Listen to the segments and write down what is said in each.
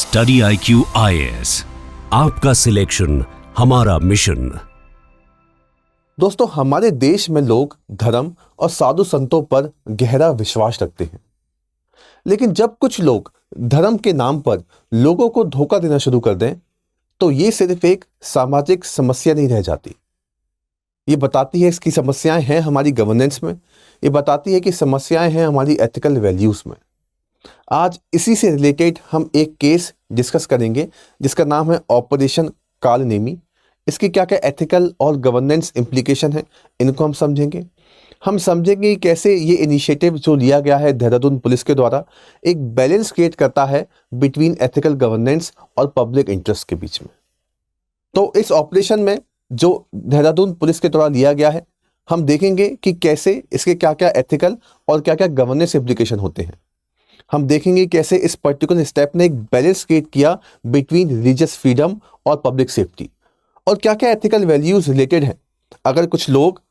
Study IQ IAS, आपका selection हमारा mission. दोस्तों, हमारे देश में लोग धर्म और साधु संतों पर गहरा विश्वास रखते हैं। लेकिन जब कुछ लोग धर्म के नाम पर लोगों को धोखा देना शुरू कर दें, तो ये सिर्फ एक सामाजिक समस्या नहीं रह जाती। ये बताती है इसकी समस्याएं हैं हमारी गवर्नेंस में, ये बताती है कि समस्याएं हैं हमारी एथिकल वैल्यूज में। आज इसी से रिलेटेड हम एक केस डिस्कस करेंगे जिसका नाम है ऑपरेशन कालनेमी। इसकी क्या क्या एथिकल और गवर्नेंस इम्प्लीकेशन है, इनको हम समझेंगे। हम समझेंगे कि कैसे ये इनिशिएटिव जो लिया गया है देहरादून पुलिस के द्वारा एक बैलेंस क्रिएट करता है बिटवीन एथिकल गवर्नेंस और पब्लिक इंटरेस्ट के बीच में। तो इस ऑपरेशन में जो देहरादून पुलिस के द्वारा लिया गया है, हम देखेंगे कि कैसे इसके क्या क्या एथिकल और क्या क्या गवर्नेंस इम्प्लीकेशन होते हैं। हम देखेंगे कैसे इस पर्टिकुलर स्टेप ने एक बैलेंस क्रिएट किया बिटवीन रिलीजियस फ्रीडम और पब्लिक सेफ्टी, और क्या क्या एथिकल वैल्यूज रिलेटेड हैं। अगर कुछ लोग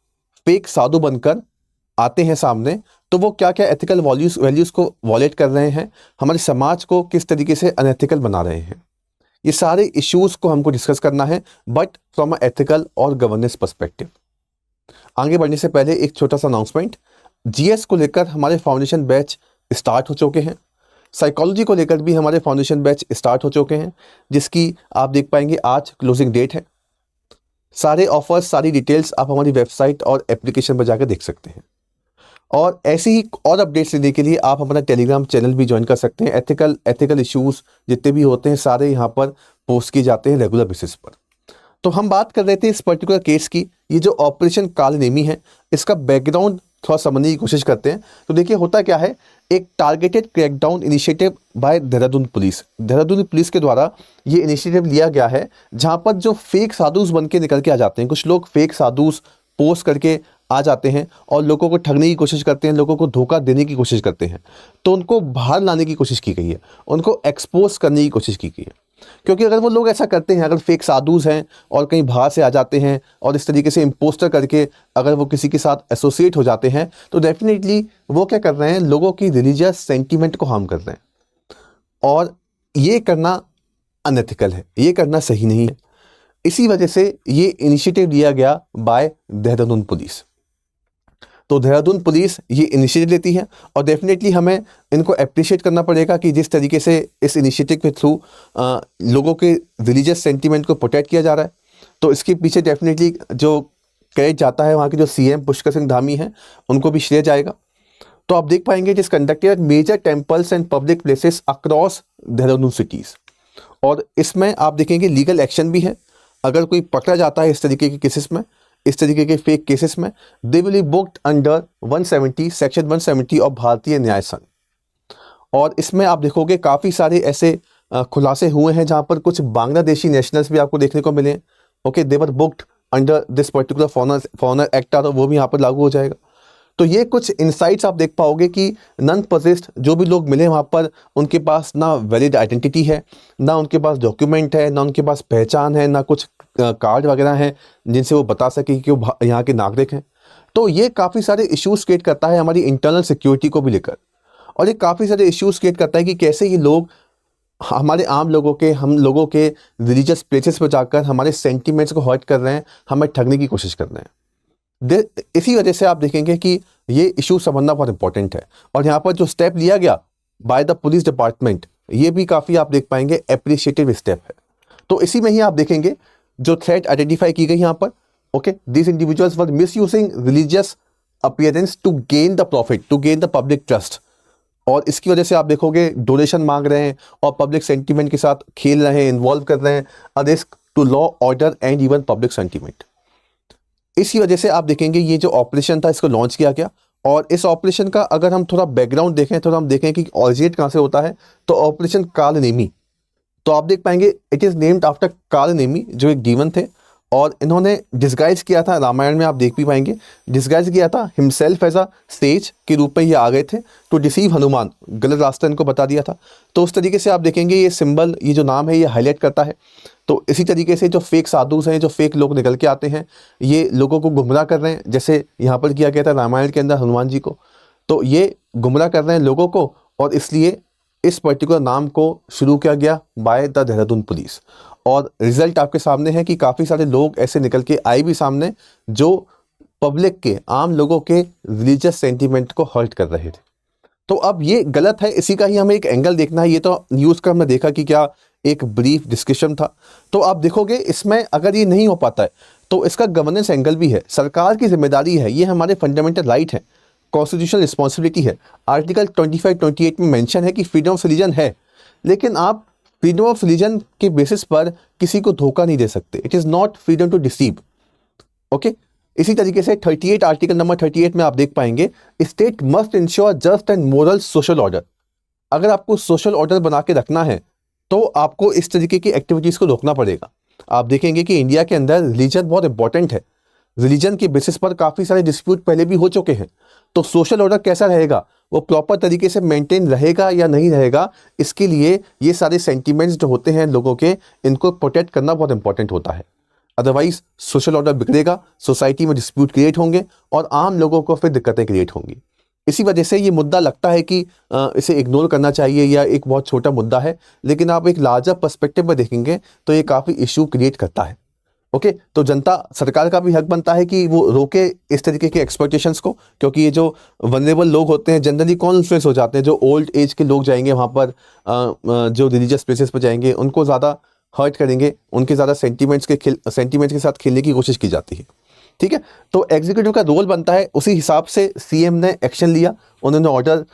फेक साधु बनकर आते हैं सामने, तो वो क्या क्या एथिकल वैल्यूज को वॉलेट कर रहे हैं, हमारे समाज को किस तरीके से अनएथिकल बना रहे हैं। ये सारे इश्यूज को हमको डिस्कस करना है, बट फ्रॉम अ एथिकल और गवर्नेंस पर्सपेक्टिव। आगे बढ़ने से पहले एक छोटा सा अनाउंसमेंट। जीएस को लेकर हमारे फाउंडेशन बैच स्टार्ट हो चुके हैं। साइकोलॉजी को लेकर भी हमारे फाउंडेशन बैच स्टार्ट हो चुके हैं, जिसकी आप देख पाएंगे आज क्लोजिंग डेट है। सारे ऑफर्स, सारी डिटेल्स आप हमारी वेबसाइट और एप्लीकेशन पर जाकर देख सकते हैं। और ऐसी ही और अपडेट्स लेने के लिए आप हमारा टेलीग्राम चैनल भी ज्वाइन कर सकते हैं। एथिकल इश्यूज जितने भी होते हैं सारे यहाँ पर पोस्ट किए जाते हैं रेगुलर बेसिस पर। तो हम बात कर रहे थे इस पर्टिकुलर केस की। ये जो ऑपरेशन कालनेमी है, इसका बैकग्राउंड थोड़ा समझने की कोशिश करते हैं। तो देखिए होता क्या है, एक targeted crackdown initiative by Dehradun police के द्वारा ये इनिशिएटिव लिया गया है, जहां पर जो फेक साधुस बन के निकल के आ जाते हैं, कुछ लोग फेक साधुस पोस्ट करके आ जाते हैं और लोगों को ठगने की कोशिश करते हैं, लोगों को धोखा देने की कोशिश करते हैं। तो उनको बाहर लाने की कोशिश की गई है, उनको एक्सपोज करने की कोशिश की गई है। क्योंकि अगर वो लोग ऐसा करते हैं, अगर फेक साधुस हैं और कहीं बाहर से आ जाते हैं और इस तरीके से इम्पोस्टर करके अगर वो किसी के साथ एसोसिएट हो जाते हैं, तो डेफिनेटली वो क्या कर रहे हैं, लोगों की रिलीजियस सेंटीमेंट को हार्म कर रहे हैं। और ये करना अनएथिकल है, ये करना सही नहीं है। इसी वजह से ये इनिशिएटिव लिया गया बाय देहरादून पुलिस। तो देहरादून पुलिस ये इनिशिएटिव लेती है और डेफिनेटली हमें इनको अप्रिशिएट करना पड़ेगा कि जिस तरीके से इस इनिशिएटिव के थ्रू लोगों के रिलीजियस सेंटीमेंट को प्रोटेक्ट किया जा रहा है। तो इसके पीछे डेफिनेटली जो क्रेडिट जाता है वहाँ के जो सीएम पुष्कर सिंह धामी हैं, उनको भी श्रेय जाएगा। तो आप देख पाएंगे it is conducted major temples and public places across Dehradun cities. और इसमें आप देखेंगे लीगल एक्शन भी है। अगर कोई पकड़ा जाता है इस तरीके के केसेस में, इस तरीके के फेक केसेस में, they will be booked under 170 section 170 of भारतीय न्याय संघ। और इसमें आप देखोगे काफ़ी सारे ऐसे खुलासे हुए हैं जहां पर कुछ बांग्लादेशी नेशनल्स भी आपको देखने को मिले। Okay, they were booked under this particular foreigner act, और वो भी यहाँ पर लागू हो जाएगा। तो ये कुछ इंसाइट्स आप देख पाओगे कि नॉन पोजेस्ड जो भी लोग मिले वहाँ पर, उनके पास ना वैलिड आइडेंटिटी है, ना उनके पास डॉक्यूमेंट है, ना उनके पास पहचान है, ना कुछ कार्ड वगैरह हैं जिनसे वो बता सके कि वो यहाँ के नागरिक हैं। तो ये काफ़ी सारे इश्यूज क्रिएट करता है हमारी इंटरनल सिक्योरिटी को भी लेकर। और ये काफ़ी सारे इश्यूज क्रिएट करता है कि कैसे ये लोग हमारे आम लोगों के, हम लोगों के रिलीजियस प्लेसेस पर जाकर हमारे सेंटीमेंट्स को हर्ट कर रहे हैं, हमें ठगने की कोशिश कर रहे हैं। इसी वजह से आप देखेंगे कि ये इशू समझना बहुत इंपॉर्टेंट है। और यहाँ पर जो स्टेप लिया गया बाय द पुलिस डिपार्टमेंट, ये भी काफ़ी आप देख पाएंगे अप्रिशिएटिव स्टेप है। तो इसी में ही आप देखेंगे जो थ्रेट आइडेंटिफाई की गई यहाँ पर। Okay, this individuals were misusing religious appearance to gain the profit, to gain the public trust. और इसकी वजह से आप देखोगे डोनेशन मांग रहे हैं और पब्लिक सेंटीमेंट के साथ खेल रहे हैं, इन्वॉल्व कर रहे हैं, a risk to law order and even public sentiment. इसी वजह से आप देखेंगे ये जो ऑपरेशन था इसको लॉन्च किया गया। और इस ऑपरेशन का अगर हम थोड़ा बैकग्राउंड देखें, तो हम देखें कि ऑरिजिनेट कहाँ से होता है। तो ऑपरेशन कालनेमी, तो आप देख पाएंगे it is named after Kalanemi, जो एक डीमन थे। और इन्होंने डिस्गाइज किया था, रामायण में आप देख भी पाएंगे, डिस्गाइज किया था हिमसेल्फ एज अ सेज के रूप में ये आ गए थे टू डिसीव हनुमान, गलत रास्ता इनको बता दिया था। तो उस तरीके से आप देखेंगे ये सिंबल, ये जो नाम है, ये हाईलाइट करता है। तो इसी तरीके से जो फेक साधुस हैं, जो फेक लोग निकल के आते हैं, ये लोगों को गुमराह कर रहे हैं, जैसे यहाँ पर किया गया था रामायण के अंदर हनुमान जी को। तो ये गुमराह कर रहे हैं लोगों को, और इसलिए इस पर्टिकुलर नाम को शुरू किया गया बाय द देहरादून पुलिस, और रिजल्ट आपके सामने है कि काफ़ी सारे लोग ऐसे निकल के आए भी सामने जो पब्लिक के, आम लोगों के रिलीजियस सेंटीमेंट को हर्ट कर रहे थे। तो अब ये गलत है, इसी का ही हमें एक एंगल देखना है। ये तो न्यूज़ का हमने देखा कि क्या एक ब्रीफ डिस्कशन था, तो आप देखोगे इसमें अगर ये नहीं हो पाता है तो इसका गवर्नेंस एंगल भी है, सरकार की जिम्मेदारी है, ये हमारे फंडामेंटल राइट है, कॉन्स्टिट्यूशनल रिस्पॉन्सिबिलिटी है। आर्टिकल 25-28 में मेंशन है कि फ्रीडम ऑफ रिलीजन है, लेकिन आप फ्रीडम ऑफ रिलीजन के बेसिस पर किसी को धोखा नहीं दे सकते। It is not freedom to deceive. Okay, इसी तरीके से 38 आर्टिकल नंबर 38 में आप देख पाएंगे, state must ensure just and moral social order. अगर आपको सोशल ऑर्डर बना के रखना है तो आपको इस तरीके की एक्टिविटीज़ को रोकना पड़ेगा। आप देखेंगे कि इंडिया के अंदर रिलीजन बहुत इंपॉर्टेंट है, रिलीजन के बेसिस पर काफ़ी सारे डिस्प्यूट पहले भी हो चुके हैं। तो सोशल ऑर्डर कैसा रहेगा, वो प्रॉपर तरीके से मेंटेन रहेगा या नहीं रहेगा, इसके लिए ये सारे सेंटीमेंट्स जो होते हैं लोगों के, इनको प्रोटेक्ट करना बहुत इंपॉर्टेंट होता है। अदरवाइज सोशल ऑर्डर बिगड़ेगा, सोसाइटी में डिस्प्यूट क्रिएट होंगे और आम लोगों को फिर दिक्कतें क्रिएट होंगी। इसी वजह से ये मुद्दा लगता है कि इसे इग्नोर करना चाहिए या एक बहुत छोटा मुद्दा है, लेकिन आप एक लार्जर पर्सपेक्टिव में देखेंगे तो ये काफ़ी इशू क्रिएट करता है। ओके, तो जनता, सरकार का भी हक बनता है कि वो रोके इस तरीके के एक्सपेक्टेशंस को, क्योंकि ये जो वनरेबल लोग होते हैं जनरली कौन इन्फ्लुएंस हो जाते हैं, जो ओल्ड एज के लोग जाएंगे वहाँ पर, जो रिलीजियस प्लेसेस पर जाएंगे उनको ज़्यादा हर्ट करेंगे, उनके ज़्यादा सेंटीमेंट्स के साथ खेलने की कोशिश की जाती है। ठीक है, तो एग्जीक्यूटिव का रोल बनता है, उसी हिसाब से सीएम ने एक्शन लिया, उन्होंने ऑर्डर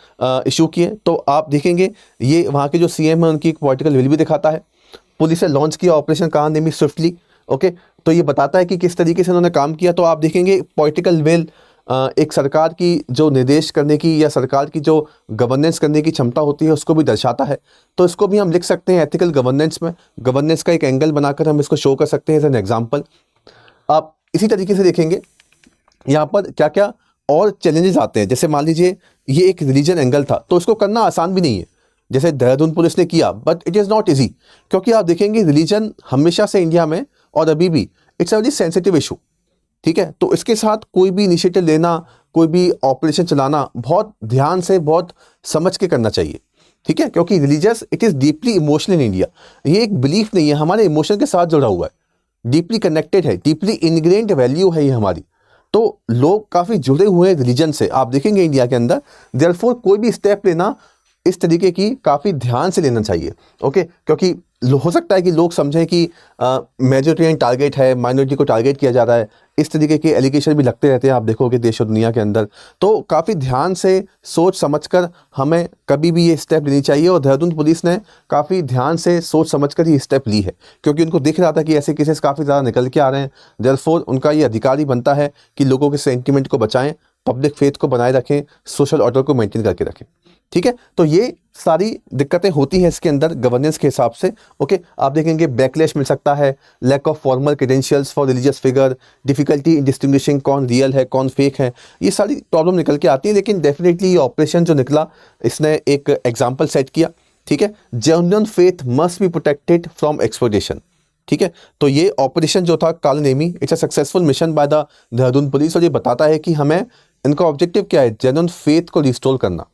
इशू किए। तो आप देखेंगे ये वहाँ के जो सीएम है उनकी एक पॉलिटिकल विल भी दिखाता है। पुलिस ने लॉन्च किया ऑपरेशन कालानेमी स्विफ्टली। ओके, तो ये बताता है कि किस तरीके से उन्होंने काम किया। तो आप देखेंगे पॉलिटिकल विल एक सरकार की जो निर्देश करने की या सरकार की जो गवर्नेंस करने की क्षमता होती है उसको भी दर्शाता है। तो इसको भी हम लिख सकते हैं एथिकल गवर्नेंस में, गवर्नेंस का एक एंगल बनाकर हम इसको शो कर सकते हैं एज एन एग्जाम्पल। आप इसी तरीके से देखेंगे यहाँ पर क्या क्या और चैलेंजेस आते हैं। जैसे मान लीजिए ये एक रिलीजन एंगल था, तो इसको करना आसान भी नहीं है, जैसे देहरादून पुलिस ने किया, but it is not easy, क्योंकि आप देखेंगे रिलीजन हमेशा से इंडिया में और अभी भी it's a very sensitive issue. ठीक है, तो इसके साथ कोई भी इनिशिएटिव लेना, कोई भी ऑपरेशन चलाना बहुत ध्यान से, बहुत समझ के करना चाहिए। ठीक है, क्योंकि religious it is deeply emotional in India. ये एक बिलीफ नहीं है, हमारे इमोशन के साथ जुड़ा हुआ है, डीपली कनेक्टेड है, डीपली इनग्रेन्ड वैल्यू है ये हमारी। तो लोग काफ़ी जुड़े हुए हैं रिलीजन से, आप देखेंगे इंडिया के अंदर। देयरफॉर कोई भी स्टेप लेना इस तरीके की काफ़ी ध्यान से लेना चाहिए। ओके, क्योंकि हो सकता है कि लोग समझें कि मेजोरिटेरियन टारगेट है, माइनॉरिटी को टारगेट किया जा रहा है, इस तरीके के एलिगेशन भी लगते रहते हैं, आप देखोगे देश और दुनिया के अंदर। तो काफ़ी ध्यान से सोच समझकर हमें कभी भी ये स्टेप लेनी चाहिए, और देहरादून पुलिस ने काफ़ी ध्यान से सोच समझकर ही स्टेप ली है, क्योंकि उनको दिख रहा था कि ऐसे केसेस काफ़ी ज़्यादा निकल के आ रहे हैं। देयरफॉर उनका ये अधिकार ही बनता है कि लोगों के सेंटिमेंट को बचाएं, पब्लिक फेथ को बनाए रखें, सोशल ऑर्डर को मेंटेन करके रखें। ठीक है, तो ये सारी दिक्कतें होती हैं इसके अंदर गवर्नेंस के हिसाब से। ओके, आप देखेंगे बैकलैश मिल सकता है, lack of formal credentials for religious figure, difficulty in distinguishing कौन रियल है कौन फेक है, ये सारी प्रॉब्लम निकल के आती है। लेकिन डेफिनेटली ये ऑपरेशन जो निकला, इसने एक एग्जाम्पल सेट किया। ठीक है, genuine faith must be protected from exploitation. ठीक है, तो ये ऑपरेशन जो था Kalanemi, it's a successful mission by the Dehradun police, और ये बताता है कि हमें, इनका ऑब्जेक्टिव क्या है, जेन्युइन फेथ को रिस्टोर करना।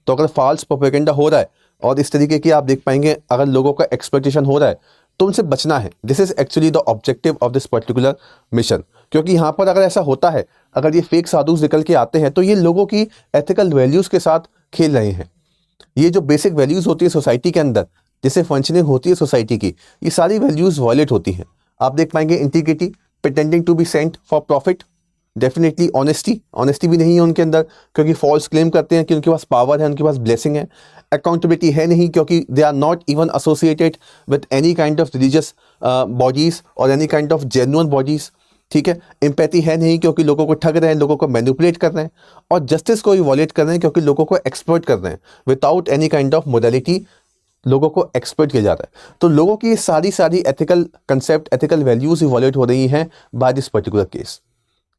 तो अगर फॉल्स प्रोपेगेंडा हो रहा है और इस तरीके की आप देख पाएंगे अगर लोगों का एक्सप्लॉइटेशन हो रहा है तो उनसे बचना है। This is actually the objective of this particular mission, क्योंकि यहाँ पर अगर ऐसा होता है, अगर ये फेक साधु निकल के आते हैं तो ये लोगों की एथिकल वैल्यूज़ के साथ खेल रहे हैं। ये जो बेसिक वैल्यूज़ होती है सोसाइटी के अंदर, जिससे फंक्शनिंग होती है सोसाइटी की, ये सारी वैल्यूज़ वायलेट होती हैं। आप देख पाएंगे integrity, pretending to be saint for profit, definitely honesty भी नहीं है उनके अंदर, क्योंकि फॉल्स क्लेम करते हैं कि उनके पास पावर है, उनके पास ब्लेसिंग है। अकाउंटेबिलिटी है नहीं, क्योंकि they are not even associated with any kind of religious bodies और any kind of genuine bodies. ठीक है, एम्पैथी है नहीं, क्योंकि लोगों को ठग रहे हैं, लोगों को मैनिपुलेट कर रहे हैं, और जस्टिस को भी वॉलेट कर रहे हैं, क्योंकि लोगों को एक्सप्लॉइट कर रहे हैं without any kind of modality, लोगों को एक्सप्लॉइट किया जा रहा है। तो लोगों की सारी एथिकल कंसेप्ट, एथिकल वैल्यूज़ ही वॉलेट हो रही हैं बाय दिस पर्टिकुलर केस।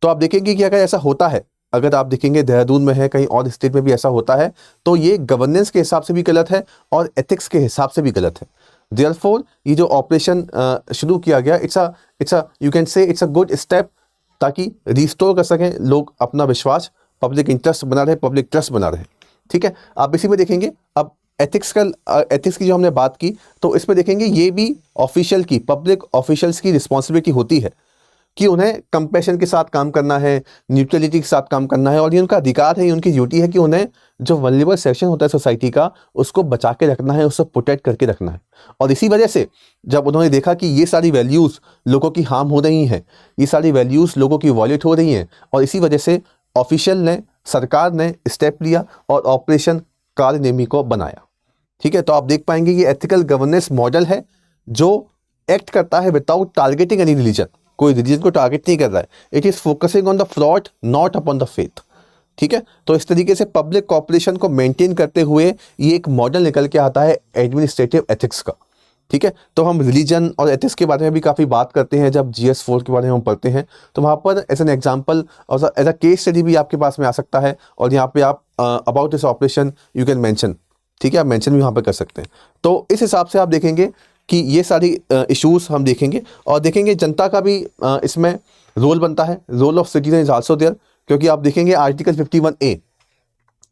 तो आप देखेंगे कि अगर ऐसा होता है, अगर आप देखेंगे देहरादून में है, कहीं और स्टेट में भी ऐसा होता है, तो ये गवर्नेंस के हिसाब से भी गलत है और एथिक्स के हिसाब से भी गलत है। देयरफॉर ये जो ऑपरेशन शुरू किया गया, it's you can say it's a good step, ताकि रिस्टोर कर सकें लोग अपना विश्वास, पब्लिक इंटरेस्ट बना रहे, पब्लिक ट्रस्ट बना रहे। ठीक है, आप इसी में देखेंगे अब एथिक्स की जो हमने बात की, तो इसमें देखेंगे ये भी ऑफिशियल की, पब्लिक ऑफिशियल्स की रिस्पॉन्सिबिलिटी होती है कि उन्हें कंपैशन के साथ काम करना है, न्यूट्रलिटी के साथ काम करना है, और ये उनका अधिकार है, ये उनकी ड्यूटी है कि उन्हें जो वल्नरेबल सेक्शन होता है सोसाइटी का, उसको बचा के रखना है, उसको प्रोटेक्ट करके रखना है। और इसी वजह से जब उन्होंने देखा कि ये सारी वैल्यूज़ लोगों की हार्म हो रही हैं, ये सारी वैल्यूज़ लोगों की वॉयलेट हो रही हैं, और इसी वजह से ऑफिशियल ने, सरकार ने स्टेप लिया और ऑपरेशन कालनेमी को बनाया। ठीक है, तो आप देख पाएंगे ये एथिकल गवर्नेंस मॉडल है जो एक्ट करता है विदाउट टारगेटिंग एनी रिलीजन, कोई रिलीजन को टारगेट नहीं कर रहा है। It is focusing on the fraud, not upon the faith. ठीक है, तो इस तरीके से पब्लिक कॉपरेशन को मेंटेन करते हुए ये एक मॉडल निकल के आता है एडमिनिस्ट्रेटिव एथिक्स का। ठीक है, तो हम रिलीजन और एथिक्स के बारे में भी काफ़ी बात करते हैं जब GS4 के बारे में हम पढ़ते हैं, तो वहाँ पर एज एन एग्जाम्पल और एज अ केस स्टडी भी आपके पास में आ सकता है, और यहाँ पे आप about this operation you can mention, ठीक है, आप मेंशन भी वहाँ पर कर सकते हैं। तो इस हिसाब से आप देखेंगे कि ये सारी इश्यूज़ हम देखेंगे, और देखेंगे जनता का भी इसमें रोल बनता है, role of citizen is also there, क्योंकि आप देखेंगे आर्टिकल 51A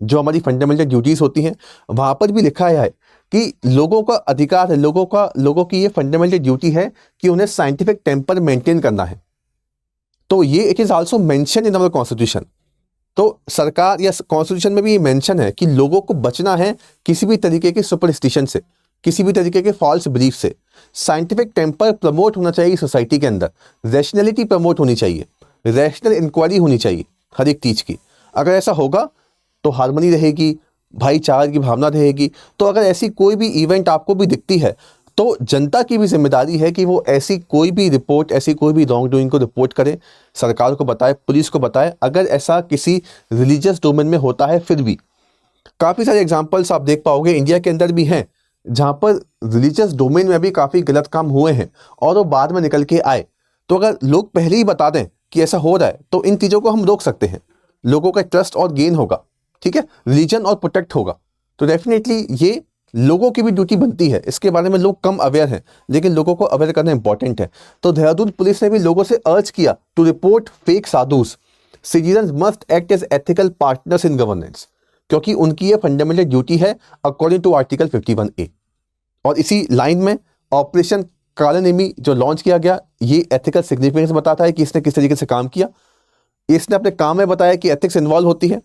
जो हमारी फंडामेंटल ड्यूटीज़ होती हैं, वहाँ पर भी लिखा है कि लोगों का अधिकार है, लोगों की ये फंडामेंटल ड्यूटी है कि उन्हें साइंटिफिक टेम्पर मेंटेन करना है। तो ये it is also mention in our constitution. तो सरकार या कॉन्स्टिट्यूशन में भी ये मेंशन है कि लोगों को बचना है किसी भी तरीके के सुपरस्टिशन से, किसी भी तरीके के फॉल्स बिलीफ से। साइंटिफिक टेम्पर प्रमोट होना चाहिए सोसाइटी के अंदर, रैशनैलिटी प्रमोट होनी चाहिए, रैशनल इंक्वायरी होनी चाहिए हर एक चीज़ की। अगर ऐसा होगा तो हार्मनी रहेगी, भाईचारे की भावना रहेगी। तो अगर ऐसी कोई भी इवेंट आपको भी दिखती है तो जनता की भी जिम्मेदारी है कि वो ऐसी कोई भी रिपोर्ट, ऐसी कोई भी रॉन्ग डूइंग को रिपोर्ट करे, सरकार को बताए, पुलिस को बताए। अगर ऐसा किसी रिलीजियस डोमेन में होता है, फिर भी काफ़ी सारे एग्जांपल्स आप देख पाओगे इंडिया के अंदर भी हैं जहाँ पर रिलीजियस डोमेन में भी काफ़ी गलत काम हुए हैं और वो बाद में निकल के आए। तो अगर लोग पहले ही बता दें कि ऐसा हो रहा है तो इन चीज़ों को हम रोक सकते हैं, लोगों का ट्रस्ट और गेन होगा। ठीक है, रिलीजन और प्रोटेक्ट होगा। तो डेफिनेटली ये लोगों की भी ड्यूटी बनती है। इसके बारे में लोग कम अवेयर हैं, लेकिन लोगों को अवेयर करना इंपॉर्टेंट है। तो देहरादून पुलिस ने भी लोगों से अर्ज किया to report fake sadhus. Citizens must act as ethical partners in governance, क्योंकि उनकी ये फंडामेंटल ड्यूटी है अकॉर्डिंग टू आर्टिकल 51A। और इसी लाइन में ऑपरेशन कालनेमी जो लॉन्च किया गया, ये एथिकल सिग्निफिकेंस बताता है कि इसने किस तरीके से काम किया। इसने अपने काम में बताया कि एथिक्स इन्वॉल्व होती है।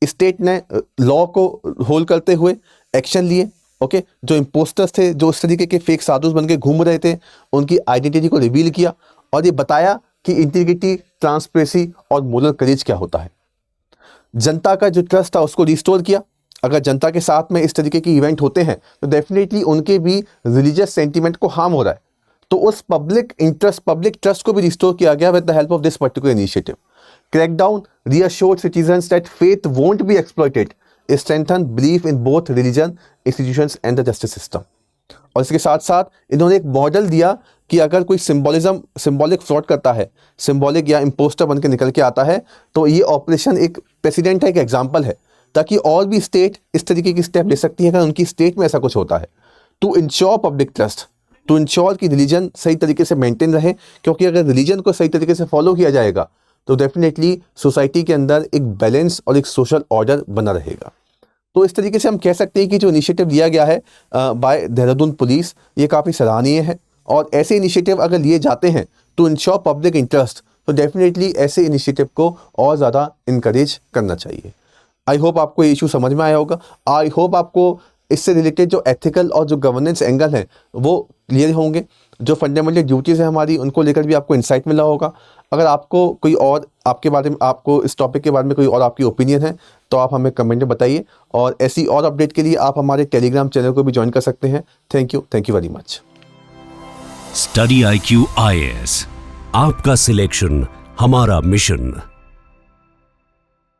स्टेट ने लॉ को होल्ड करते हुए एक्शन लिए। ओके, जो इम्पोस्टर्स थे, जो इस तरीके के फेक साधुस बन के घूम रहे थे, उनकी आइडेंटिटी को रिवील किया और ये बताया कि इंटीग्रिटी, ट्रांसपेरेंसी और मोरल करेज क्या होता है। जनता का जो ट्रस्ट था उसको रिस्टोर किया। अगर जनता के साथ में इस तरीके के इवेंट होते हैं तो डेफिनेटली उनके भी रिलीजियस सेंटीमेंट को हार्म हो रहा है। तो उस पब्लिक ट्रस्ट को भी रिस्टोर किया गया with the help of this particular initiative. Crackdown reassured citizens that faith won't be exploited, strengthen belief in both religion, institutions and the justice system। और इसके साथ साथ इन्होंने एक मॉडल दिया कि अगर कोई सिंबॉलिक फ्रॉड करता है, सिंबॉलिक या इम्पोस्टर बन के निकल के आता है, तो ये ऑपरेशन एक प्रेसिडेंट है, एक एग्जाम्पल है, ताकि और भी स्टेट इस तरीके की स्टेप ले सकती है अगर उनकी स्टेट में ऐसा कुछ होता है। To ensure public trust, to ensure कि रिलीजन सही तरीके से मेंटेन रहे, क्योंकि अगर रिलीजन को सही तरीके से फॉलो किया जाएगा तो डेफिनेटली सोसाइटी के अंदर एक बैलेंस और एक सोशल ऑर्डर बना रहेगा। तो इस तरीके से हम कह सकते हैं कि जो इनिशिएटिव लिया गया है बाय देहरादून पुलिस, ये काफ़ी सराहनीय है। और ऐसे इनिशिएटिव अगर लिए जाते हैं टू इंश्योर पब्लिक इंटरेस्ट, तो डेफिनेटली ऐसे इनिशिएटिव को और ज़्यादा इनकरेज करना चाहिए। आई होप आपको ये इशू समझ में आया होगा। आई होप आपको इससे रिलेटेड जो एथिकल और जो गवर्नेंस एंगल है वो क्लियर होंगे। जो फंडामेंटल ड्यूटीज़ है हमारी, उनको लेकर भी आपको इंसाइट मिला होगा। अगर आपको कोई और आपके बारे में, आपको इस टॉपिक के बारे में कोई और आपकी ओपिनियन है तो आप हमें कमेंट में बताइए। और ऐसी और अपडेट के लिए आप हमारे टेलीग्राम चैनल को भी ज्वाइन कर सकते हैं। Thank you very much. Study IQ IAS, आपका सिलेक्शन हमारा मिशन।